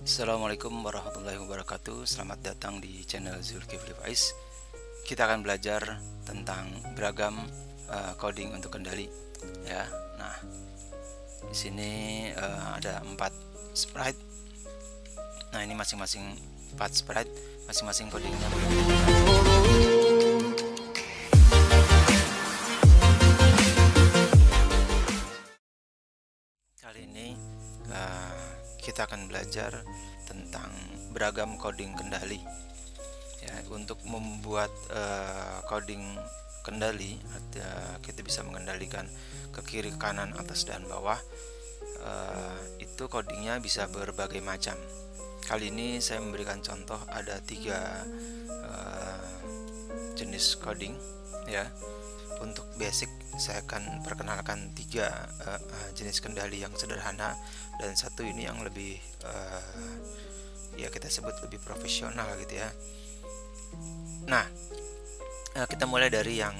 Assalamualaikum warahmatullahi wabarakatuh. Selamat datang di channel Zulkifli Faiz. Kita akan belajar tentang beragam coding untuk kendali ya. Nah, di sini ada 4 sprite. Nah, ini masing-masing 4 sprite, masing-masing codingnya berbeda. Kali ini kita akan belajar tentang beragam coding kendali ya. Untuk membuat coding kendali, kita bisa mengendalikan ke kiri, kanan, atas, dan bawah. Itu codingnya bisa berbagai macam. Kali ini saya memberikan contoh ada 3 jenis coding ya. Untuk basic saya akan perkenalkan 3 jenis kendali yang sederhana, dan satu ini yang lebih ya kita sebut lebih profesional gitu ya. Nah, kita mulai dari yang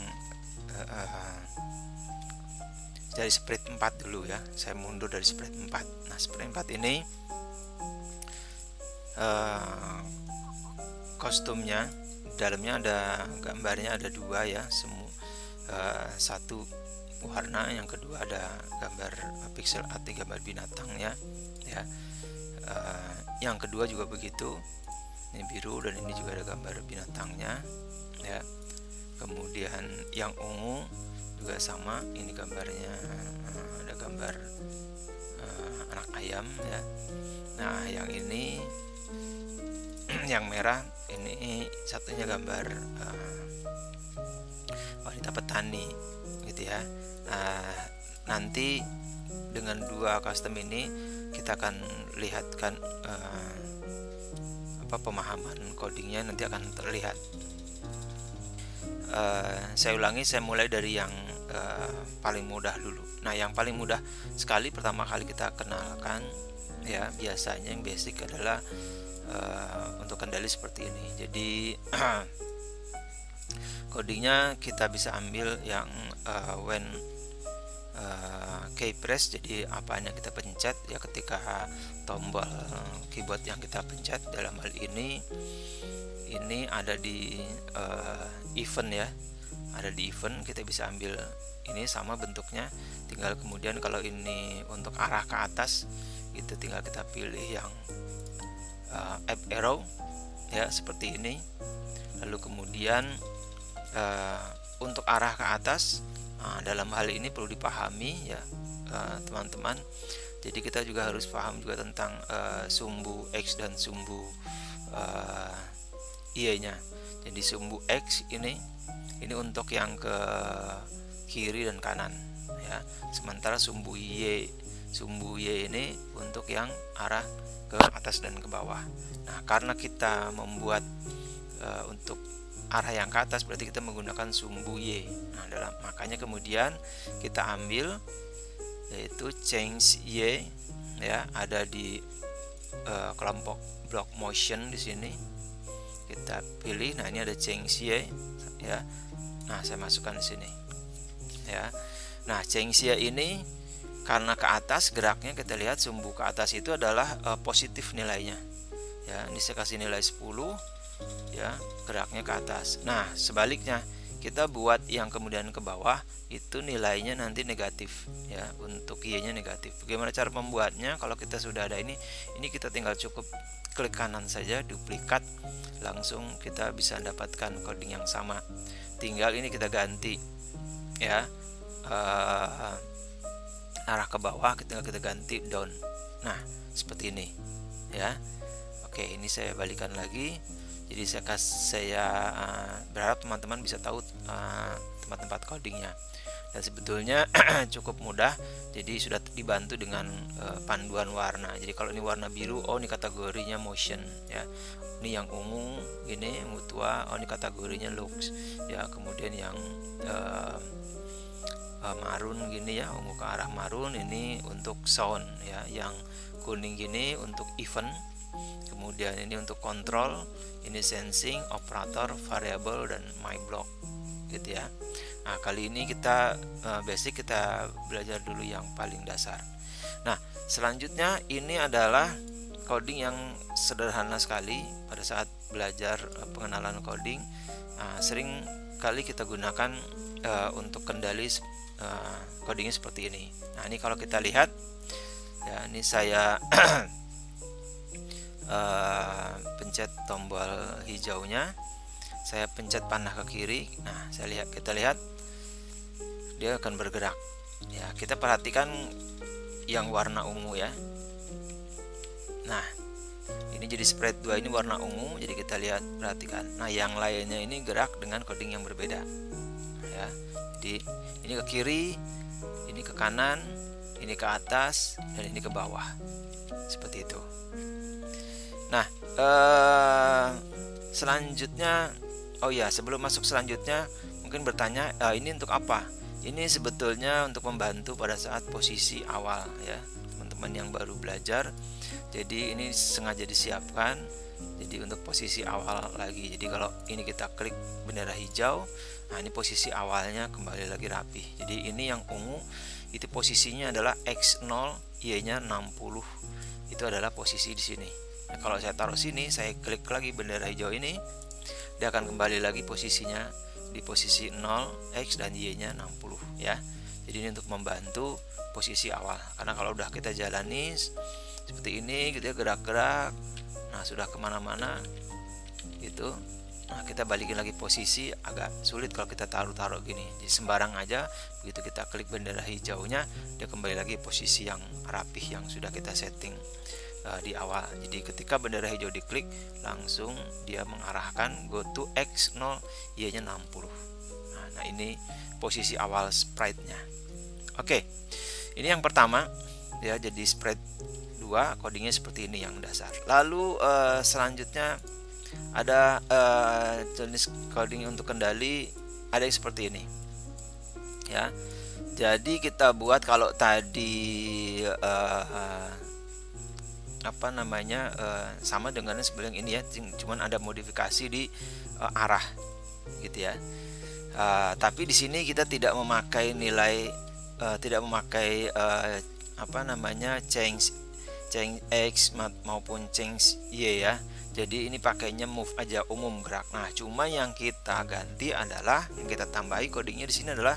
dari sprite 4 dulu ya. Saya mundur dari sprite 4. Nah, sprite 4 ini kostumnya dalamnya ada gambarnya, ada 2 ya, satu warna, yang kedua ada gambar pixel art, gambar binatangnya ya. Yang kedua juga begitu, ini biru dan ini juga ada gambar binatangnya ya. Kemudian yang ungu juga sama, ini gambarnya ada gambar anak ayam ya. Nah, yang ini yang merah ini satunya gambar wanita petani gitu ya. Nanti dengan 2 custom ini kita akan lihatkan pemahaman codingnya nanti akan terlihat. Saya ulangi, saya mulai dari yang paling mudah dulu. Nah, yang paling mudah sekali pertama kali kita kenalkan ya, biasanya yang basic adalah untuk kendali seperti ini. Jadi codingnya kita bisa ambil yang when key press, jadi apanya kita pencet ya ketika tombol keyboard yang kita pencet. Dalam hal ini ada di event ya, ada di event. Kita bisa ambil ini sama bentuknya, tinggal kemudian kalau ini untuk arah ke atas itu tinggal kita pilih yang up arrow ya, seperti ini. Lalu kemudian untuk arah ke atas, dalam hal ini perlu dipahami ya teman-teman. Jadi kita juga harus paham juga tentang sumbu X dan sumbu Y nya. Jadi sumbu X ini untuk yang ke kiri dan kanan ya, sementara sumbu Y ini untuk yang arah ke atas dan ke bawah. Nah, karena kita membuat untuk arah yang ke atas, berarti kita menggunakan sumbu Y. Nah, makanya kemudian kita ambil yaitu change Y ya, ada di kelompok block motion di sini. Kita pilih, nah ini ada change Y ya. Nah, saya masukkan di sini ya. Nah, change Y ini karena ke atas geraknya, kita lihat sumbu ke atas itu adalah positif nilainya ya. Ini saya kasih nilai 10 ya, geraknya ke atas. Nah, sebaliknya kita buat yang kemudian ke bawah itu nilainya nanti negatif ya, untuk Y-nya negatif. Bagaimana cara membuatnya? Kalau kita sudah ada ini kita tinggal cukup klik kanan saja, duplikat, langsung kita bisa dapatkan coding yang sama. Tinggal ini kita ganti ya, arah ke bawah kita ganti down. Nah, seperti ini ya. Oke, ini saya balikan lagi. Jadi saya berharap teman-teman bisa tahu tempat-tempat codingnya, dan sebetulnya cukup mudah. Jadi sudah dibantu dengan panduan warna. Jadi kalau ini warna biru, oh ini kategorinya motion ya. Ini yang ungu ini mutua, oh ini kategorinya looks ya. Kemudian yang marun gini ya, ungu ke arah marun, ini untuk sound ya. Yang kuning gini untuk event. Kemudian ini untuk kontrol, ini sensing, operator, variable, dan my block gitu ya. Nah, kali ini kita basic, kita belajar dulu yang paling dasar. Nah, selanjutnya ini adalah coding yang sederhana sekali pada saat belajar pengenalan coding. Sering kali kita gunakan untuk kendali codingnya seperti ini. Nah, ini kalau kita lihat ya, ini saya pencet tombol hijaunya, saya pencet panah ke kiri. Nah, kita lihat dia akan bergerak. Ya, kita perhatikan yang warna ungu ya. Nah, ini jadi sprite 2 ini warna ungu, jadi kita perhatikan. Nah, yang lainnya ini gerak dengan coding yang berbeda. Ya. Jadi ini ke kiri, ini ke kanan, ini ke atas, dan ini ke bawah. Seperti itu. Nah, selanjutnya, oh ya, sebelum masuk selanjutnya mungkin bertanya, ini untuk apa? Ini sebetulnya untuk membantu pada saat posisi awal ya, teman-teman yang baru belajar. Jadi ini sengaja disiapkan jadi untuk posisi awal lagi. Jadi kalau ini kita klik bendera hijau, nah ini posisi awalnya kembali lagi rapi. Jadi ini yang ungu itu posisinya adalah X0, Y-nya 60. Itu adalah posisi di sini. Nah, kalau saya taruh sini, saya klik lagi bendera hijau ini, dia akan kembali lagi posisinya di posisi 0, X dan Y-nya 60 ya. Jadi ini untuk membantu posisi awal. Karena kalau udah kita jalani seperti ini gitu ya, gerak-gerak, nah sudah kemana-mana gitu, nah kita balikin lagi posisi, agak sulit kalau kita taruh-taruh gini. Jadi sembarang aja, begitu kita klik bendera hijaunya, dia kembali lagi posisi yang rapih yang sudah kita setting di awal. Jadi ketika bendera hijau diklik, langsung dia mengarahkan go to X0, Y-nya 60. Nah, ini posisi awal sprite-nya. Oke, ini yang pertama ya, jadi sprite 2 codingnya seperti ini yang dasar. Lalu selanjutnya ada jenis coding untuk kendali, ada yang seperti ini ya. Jadi kita buat, kalau tadi sama dengan sebelah ini ya, cuman ada modifikasi di arah gitu ya. Tapi di sini kita tidak memakai nilai, change X maupun change Y ya. Jadi ini pakainya move aja, umum gerak. Nah, cuma yang kita ganti adalah, yang kita tambahi codingnya di sini adalah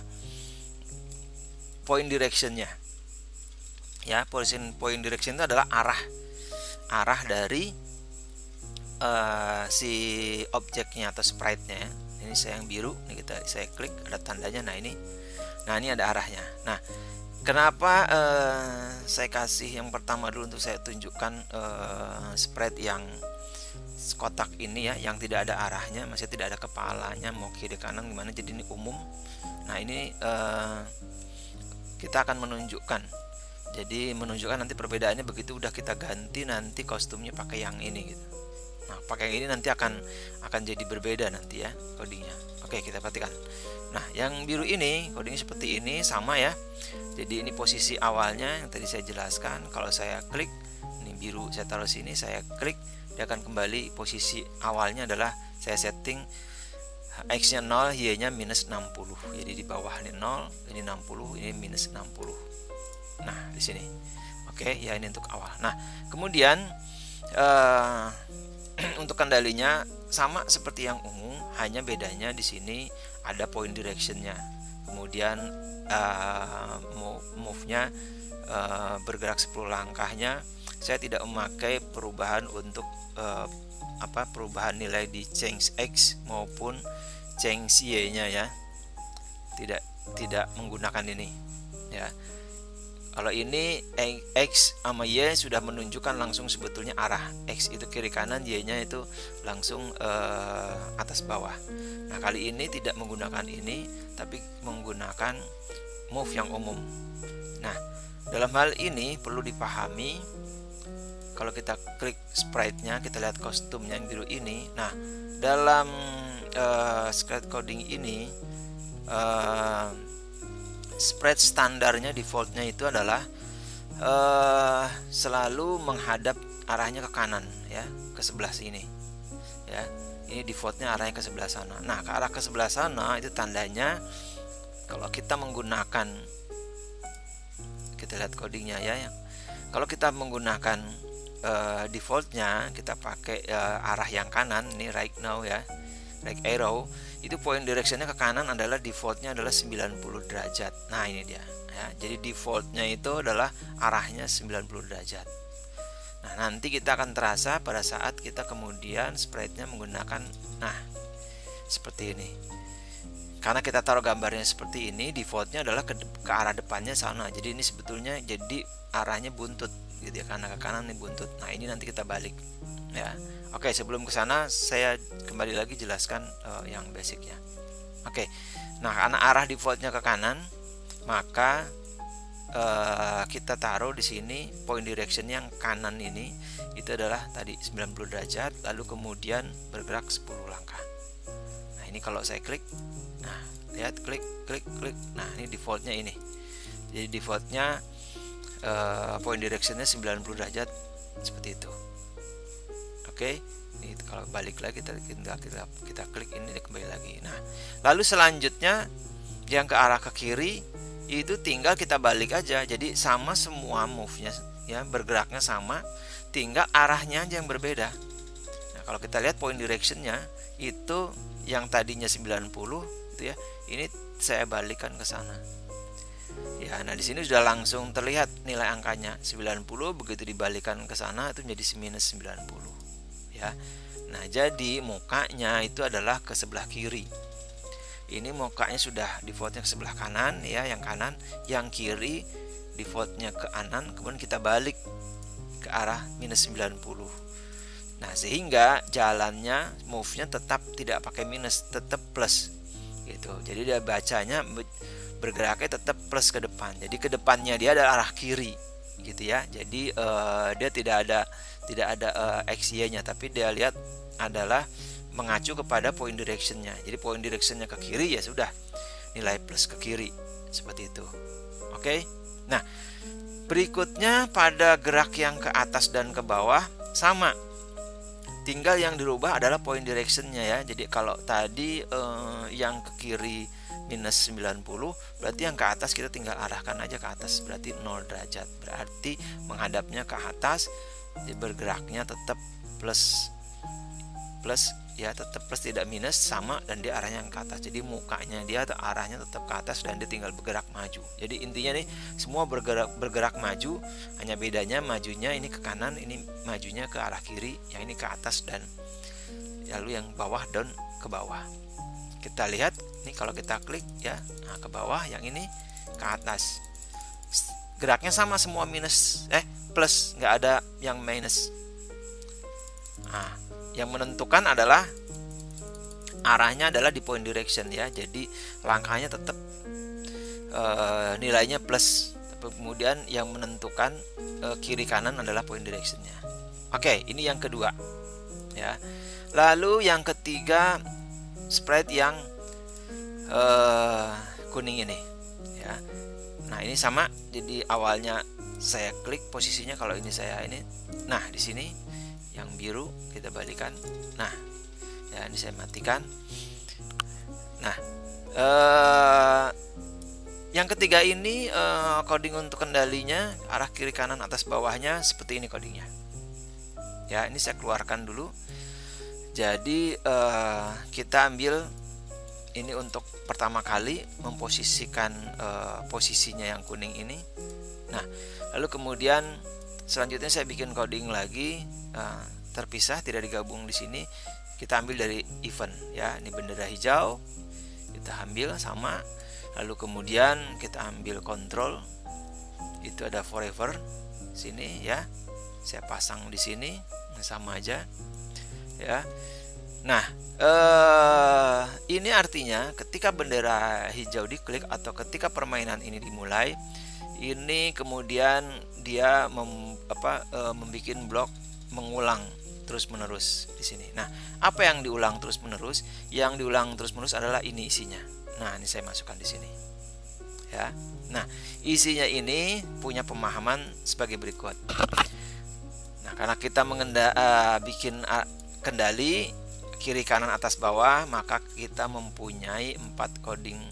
point directionnya ya. Point direction itu adalah arah dari si objeknya atau sprite-nya ya. Ini saya yang biru, ini saya klik ada tandanya. Nah ini ada arahnya. Nah, kenapa saya kasih yang pertama dulu untuk saya tunjukkan sprite yang kotak ini ya, yang tidak ada arahnya, masih tidak ada kepalanya, mau kiri kanan gimana, jadi ini umum. Nah ini kita akan menunjukkan. Jadi menunjukkan nanti perbedaannya begitu udah kita ganti nanti kostumnya pakai yang ini gitu. Nah, pakai yang ini nanti akan jadi berbeda nanti ya codingnya. Oke, kita perhatikan. Nah, yang biru ini codingnya seperti ini, sama ya. Jadi ini posisi awalnya yang tadi saya jelaskan. Kalau saya klik ini biru, saya taruh sini, saya klik, dia akan kembali posisi awalnya adalah saya setting X-nya 0, Y-nya minus 60. Jadi di bawah ini 0, ini 60, ini minus 60. Nah, di sini. Oke, ya ini untuk awal. Nah, kemudian untuk kendalinya sama seperti yang ungu, hanya bedanya di sini ada point directionnya. Kemudian move-nya bergerak 10 langkahnya. Saya tidak memakai perubahan untuk perubahan nilai di change X maupun change Y-nya ya. Tidak menggunakan ini ya. Kalau ini X sama Y sudah menunjukkan langsung sebetulnya arah. X itu kiri kanan, Y-nya itu langsung atas bawah. Nah, kali ini tidak menggunakan ini, tapi menggunakan move yang umum. Nah, dalam hal ini perlu dipahami, kalau kita klik sprite-nya, kita lihat kostumnya yang biru ini. Nah, dalam sprite coding ini sprite standarnya, defaultnya itu adalah selalu menghadap arahnya ke kanan ya, ke sebelah sini ya. Ini defaultnya arahnya ke sebelah sana. Nah, ke arah ke sebelah sana itu tandanya kalau kita menggunakan, kita lihat codingnya ya, kalau kita menggunakan defaultnya kita pakai arah yang kanan, ini right now ya, right arrow, itu point directionnya ke kanan adalah defaultnya adalah 90 derajat. Nah ini dia ya, jadi defaultnya itu adalah arahnya 90 derajat. Nah nanti kita akan terasa pada saat kita kemudian sprite-nya menggunakan, nah seperti ini. Karena kita taruh gambarnya seperti ini, defaultnya adalah ke arah depannya sana. Jadi ini sebetulnya jadi arahnya buntut gitu ya, karena ke kanan ini buntut. Nah ini nanti kita balik ya. Oke, sebelum ke sana saya kembali lagi jelaskan yang basicnya. Oke, nah karena arah defaultnya ke kanan, maka kita taruh di sini point direction yang kanan ini itu adalah tadi 90 derajat, lalu kemudian bergerak 10 langkah. Nah ini kalau saya klik, nah lihat, klik. Nah ini defaultnya ini. Jadi defaultnya point directionnya 90 derajat seperti itu. Oke, ini kalau balik lagi kita klik ini kembali lagi. Nah lalu selanjutnya yang ke arah ke kiri itu tinggal kita balik aja. Jadi sama semua move-nya ya, bergeraknya sama, tinggal arahnya aja yang berbeda. Nah kalau kita lihat point directionnya itu yang tadinya 90 itu ya, ini saya balikkan ke sana ya. Nah di sini sudah langsung terlihat nilai angkanya 90, begitu dibalikan ke sana itu menjadi minus 90 ya. Nah jadi mukanya itu adalah ke sebelah kiri. Ini mukanya sudah defaultnya ke sebelah kanan ya, yang kanan, yang kiri defaultnya ke kanan, kemudian kita balik ke arah minus 90. Nah sehingga jalannya, move-nya tetap tidak pakai minus, tetap plus gitu. Jadi dia bacanya bergeraknya tetap plus ke depan. Jadi ke depannya dia adalah arah kiri gitu ya. Jadi dia tidak ada XY-nya, tapi dia lihat adalah mengacu kepada point directionnya. Jadi point directionnya ke kiri ya sudah, nilai plus ke kiri seperti itu. Oke. Nah berikutnya pada gerak yang ke atas dan ke bawah sama, tinggal yang dirubah adalah point directionnya ya. Jadi kalau tadi yang ke kiri minus 90, berarti yang ke atas kita tinggal arahkan aja ke atas, berarti 0 derajat, berarti menghadapnya ke atas. Jadi bergeraknya tetap plus ya, tetap plus tidak minus, sama, dan dia arahnya ke atas. Jadi mukanya dia arahnya tetap ke atas dan dia tinggal bergerak maju. Jadi intinya nih semua bergerak maju, hanya bedanya majunya ini ke kanan, ini majunya ke arah kiri, yang ini ke atas, dan lalu yang bawah down ke bawah. Kita lihat nih kalau kita klik ya, nah ke bawah, yang ini ke atas. Geraknya sama semua plus, nggak ada yang minus. Nah yang menentukan adalah arahnya adalah di point direction ya. Jadi langkahnya tetap nilainya plus, kemudian yang menentukan kiri kanan adalah point directionnya. Oke, ini yang kedua ya. Lalu yang ketiga, sprite yang kuning ini ya. Nah ini sama, jadi awalnya saya klik posisinya, kalau ini saya ini, nah di sini yang biru kita balikan. Nah ya ini saya matikan. Nah yang ketiga ini coding untuk kendalinya arah kiri kanan atas bawahnya seperti ini codingnya ya. Ini saya keluarkan dulu. Jadi kita ambil ini untuk pertama kali memposisikan posisinya yang kuning ini. Nah lalu kemudian selanjutnya saya bikin coding lagi terpisah, tidak digabung di sini. Kita ambil dari event ya, ini bendera hijau kita ambil sama. Lalu kemudian kita ambil control, itu ada forever sini ya, saya pasang di sini sama aja ya. Nah ini artinya ketika bendera hijau diklik atau ketika permainan ini dimulai, ini kemudian dia membuat blok mengulang terus menerus di sini. Nah apa yang diulang terus menerus? Yang diulang terus menerus adalah ini isinya. Nah ini saya masukkan di sini ya. Nah isinya ini punya pemahaman sebagai berikut. Nah karena kita bikin kendali kiri kanan atas bawah, maka kita mempunyai 4 coding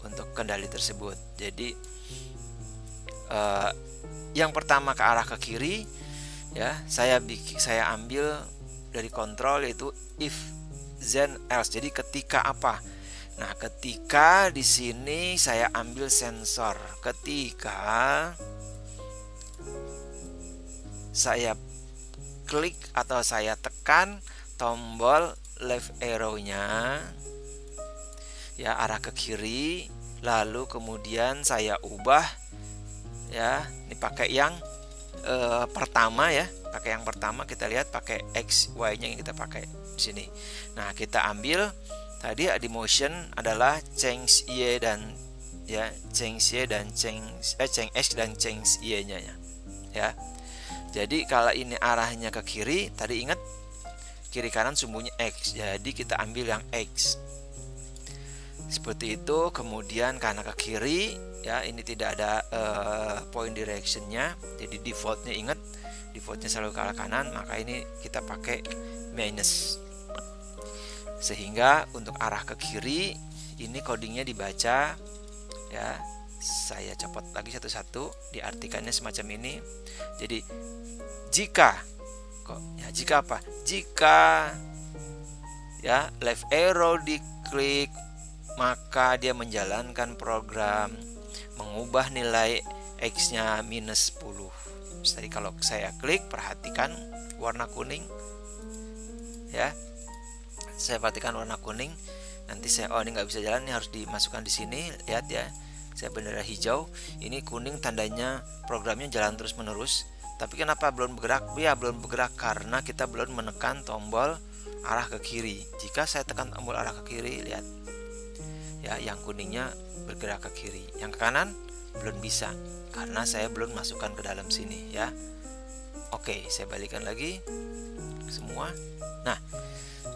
untuk kendali tersebut. Jadi yang pertama ke arah ke kiri, Ya, saya ambil dari kontrol yaitu if then else. Jadi ketika apa? Nah, ketika di sini saya ambil sensor. Ketika saya klik atau saya tekan tombol left arrow-nya ya, arah ke kiri, lalu kemudian saya ubah ya, ini pakai yang pertama ya, pakai yang pertama, kita lihat pakai X Y nya yang kita pakai di sini. Nah, kita ambil tadi di motion adalah change Y dan ya, change Y dan change X dan change Y nya ya. Jadi kalau ini arahnya ke kiri, tadi ingat kiri kanan sumbunya X, jadi kita ambil yang X seperti itu. Kemudian karena ke kiri ya, ini tidak ada point directionnya, jadi defaultnya, ingat defaultnya selalu ke arah kanan, maka ini kita pakai minus, sehingga untuk arah ke kiri ini codingnya dibaca ya. Saya copot lagi satu-satu, diartikannya semacam ini. Jadi jika jika apa? Jika ya left arrow diklik, maka dia menjalankan program mengubah nilai X-nya minus 10. Jadi kalau saya klik, perhatikan warna kuning ya. Saya perhatikan warna kuning. Nanti saya ini nggak bisa jalan, ini harus dimasukkan di sini. Lihat ya, saya bendera hijau, ini kuning tandanya programnya jalan terus menerus. Tapi kenapa belum bergerak? Ya, belum bergerak karena kita belum menekan tombol arah ke kiri. Jika saya tekan tombol arah ke kiri, lihat ya, yang kuningnya bergerak ke kiri, yang ke kanan belum bisa karena saya belum masukkan ke dalam sini ya. Oke, saya balikan lagi semua. Nah,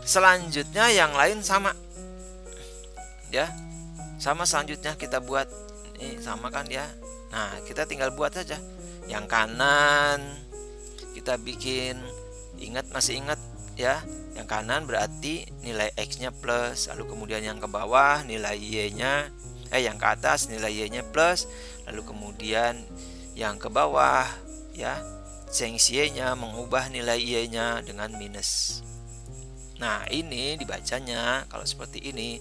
selanjutnya yang lain sama ya, sama. Selanjutnya kita buat ini sama kan ya. Nah, kita tinggal buat saja. Yang kanan kita bikin, masih ingat ya, yang kanan berarti nilai X nya plus, lalu kemudian yang ke bawah nilai Y nya yang ke atas nilai Y nya plus, lalu kemudian yang ke bawah ya, change Y nya mengubah nilai Y nya dengan minus. Nah, ini dibacanya kalau seperti ini.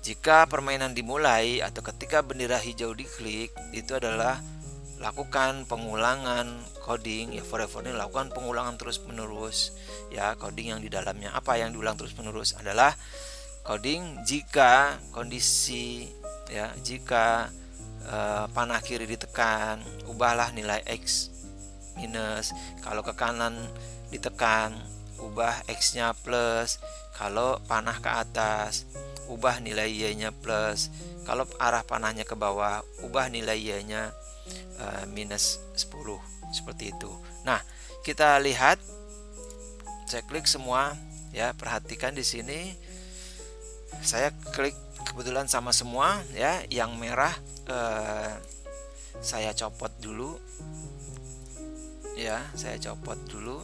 Jika permainan dimulai atau ketika bendera hijau diklik, itu adalah lakukan pengulangan coding ya. Forever ini lakukan pengulangan terus menerus ya. Coding yang di dalamnya apa yang diulang terus menerus adalah coding jika kondisi ya, jika panah kiri ditekan, ubahlah nilai X minus. Kalau ke kanan ditekan, ubah X nya plus. Kalau panah ke atas, ubah nilai Y nya plus. Kalau arah panahnya ke bawah, ubah nilai Y nya minus 10, seperti itu. Nah, kita lihat, saya klik semua ya, perhatikan di sini saya klik kebetulan sama semua ya. Yang merah saya copot dulu ya, saya copot dulu.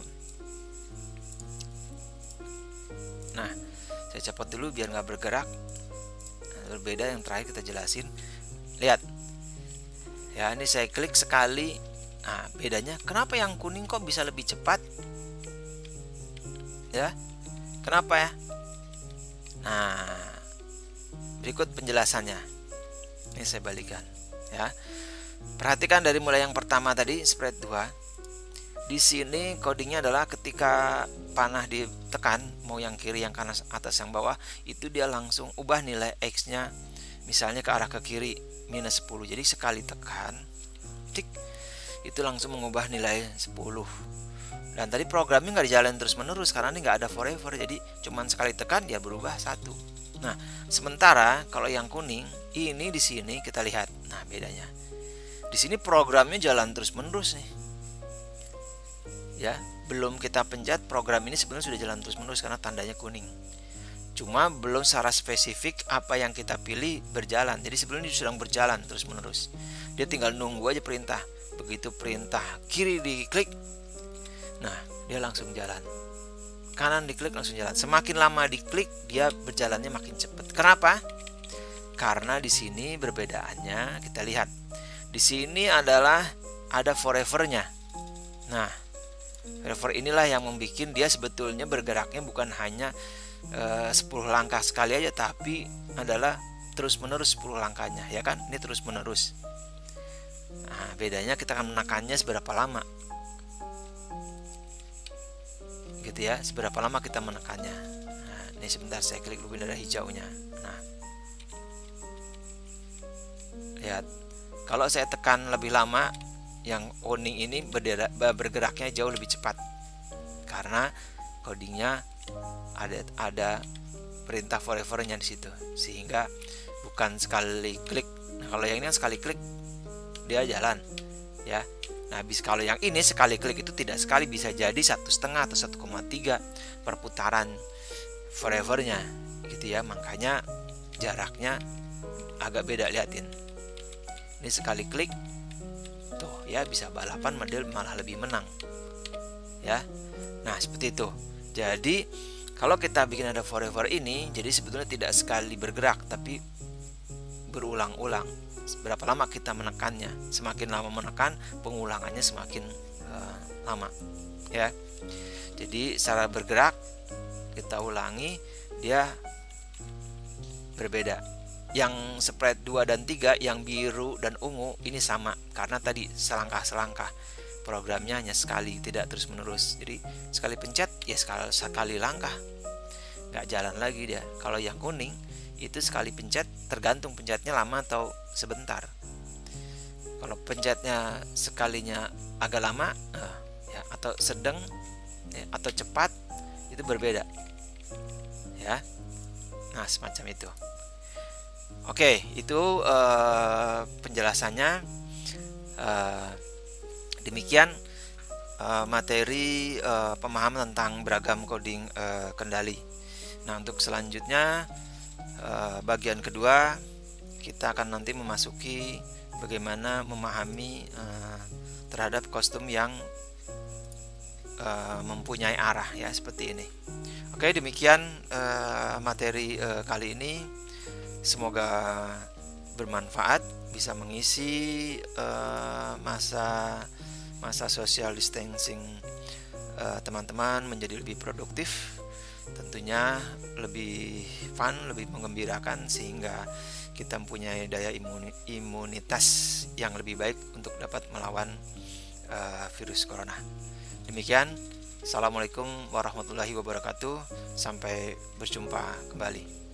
Nah, saya copot dulu biar nggak bergerak. Berbeda yang terakhir kita jelasin. Lihat ya, ini saya klik sekali. Nah, bedanya kenapa yang kuning kok bisa lebih cepat ya, kenapa ya? Nah, berikut penjelasannya. Ini saya balikan ya. Perhatikan dari mulai yang pertama tadi, spread 2. Di sini codingnya adalah ketika panah ditekan, mau yang kiri, yang kanan, atas, yang bawah, itu dia langsung ubah nilai X nya misalnya ke arah ke kiri minus 10. Jadi sekali tekan tik, itu langsung mengubah nilai 10. Dan tadi programnya nggak dijalan terus menerus karena ini nggak ada forever, jadi cuman sekali tekan dia berubah 1. Nah, sementara kalau yang kuning ini di sini kita lihat. Nah, bedanya di sini programnya jalan terus menerus nih ya. Belum kita pencet, program ini sebenarnya sudah jalan terus menerus karena tandanya kuning. Cuma belum secara spesifik apa yang kita pilih berjalan. Jadi sebelumnya sedang berjalan terus menerus. Dia tinggal nunggu aja perintah. Begitu perintah kiri diklik, nah dia langsung jalan. Kanan diklik langsung jalan. Semakin lama diklik, dia berjalannya makin cepat. Kenapa? Karena di sini perbedaannya kita lihat. Di sini adalah ada forevernya. Nah, Forever inilah yang membuat dia sebetulnya bergeraknya bukan hanya 10 langkah sekali aja, tapi adalah terus menerus 10 langkahnya, ya kan? Ini terus menerus. Nah, bedanya kita akan menekannya seberapa lama, gitu ya, seberapa lama kita menekannya. Nah, ini sebentar saya klik dulu bendera hijaunya. Nah, lihat, kalau saya tekan lebih lama, yang owning ini bergeraknya jauh lebih cepat karena codingnya ada perintah forevernya di situ, sehingga bukan sekali klik. Nah, kalau yang ini sekali klik dia jalan, ya. Nah, kalau yang ini sekali klik itu tidak sekali, bisa jadi 1,5 atau 1,3 perputaran forevernya, gitu ya. Makanya jaraknya agak beda, liatin. Ini sekali klik, tuh ya, bisa balapan model malah lebih menang, ya. Nah, seperti itu. Jadi kalau kita bikin ada forever ini, jadi sebetulnya tidak sekali bergerak, tapi berulang-ulang. Berapa lama kita menekannya, semakin lama menekan, pengulangannya semakin lama, ya. Jadi secara bergerak kita ulangi, dia berbeda. Yang spread 2 dan 3, yang biru dan ungu ini sama, karena tadi selangkah-selangkah. Programnya hanya sekali, tidak terus menerus. Jadi sekali pencet ya sekali langkah, nggak jalan lagi dia. Kalau yang kuning itu sekali pencet, tergantung pencetnya lama atau sebentar. Kalau pencetnya sekalinya agak lama, ya, atau sedang, ya, atau cepat, itu berbeda, ya. Nah, semacam itu. Oke, itu penjelasannya. Demikian materi pemahaman tentang beragam coding kendali. Nah, untuk selanjutnya bagian kedua, kita akan nanti memasuki bagaimana memahami terhadap kostum yang mempunyai arah, ya, seperti ini. Oke, demikian materi kali ini. Semoga bermanfaat, bisa mengisi masa social distancing teman-teman menjadi lebih produktif, tentunya lebih fun, lebih menggembirakan, sehingga kita mempunyai daya imunitas yang lebih baik untuk dapat melawan virus corona. Demikian, assalamualaikum warahmatullahi wabarakatuh. Sampai berjumpa kembali.